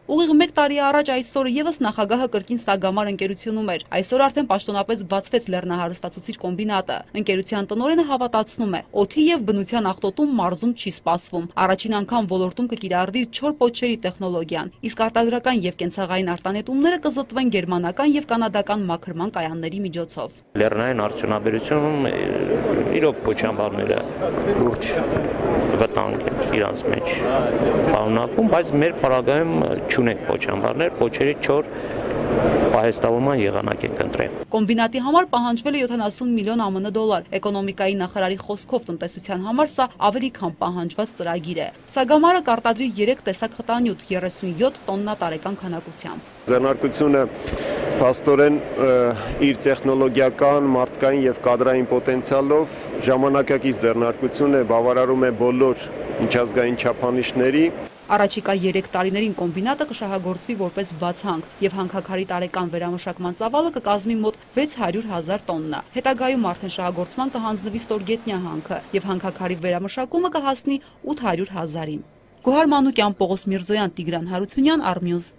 Ուղիղ 1 տարի առաջ այսօր եւս նախագահը կրկին Սագամար ընկերությունում էր։ Այսօր արդեն պաշտոնապես բացվեց լեռնահարստացուցիչ կոմբինատը։ Ընկերության տնօրենը հավատացնում է, օդի եւ բնության աղտոտում մարզում չի սպասվում։ Առաջին անգամ ոլորտում կկիրառվի 4 պոչերի տեխնոլոգիան, իսկ արտադրական եւ կենցաղային արտանետումները կզտվեն գերմանական եւ կանադական մաքրման կայանների միջոցով։ Լեռնային արդյունաբերությունում իրոք փոչամբարները լուրջ վտանգ են իրանց մեջ պարունակում, բայց մեր պարագայում չունենք փոչամբարներ, փոչերի 4 պահեստավորման եղանակ ենք ընտրել։ Կոմբինատի համար պահանջվել է 70 միլիոն ԱՄՆ դոլար։ Էկոնոմիկայի նախարարի խոսքով տնտեսության համար սա ավելի քան պահանջված ծրագիր է։ Սագամարը կարտադրի 3 տեսակ խտանյութ 37 տոննա տարեկան քանակությամբ։ Ձեռնարկությունը փաստորեն իր տեխնոլոգիական, մարդկային եւ կադրային պոտենցիալով ժամանակակից ձեռնարկություն է, բավարարում է բոլոր միջազգային չափանիշների։ Առաջիկա 3 տարիներին կոմբինատը կշահագործվի որպես բացհանք եւ հանքաքարի տարեկան վերամշակման ծավալը կկազմի մոտ 600,000 տոննա։ Հետագայում արդեն շահագործման կհանձնվի ստորգետնյա հանքը եւ հանքաքարի վերամշակումը կհասնի 800,000-ի։ Գոհար Մանուկյան, Պողոս Միրզոյան, Տիգրան Հարությունյան, Արմյուզ։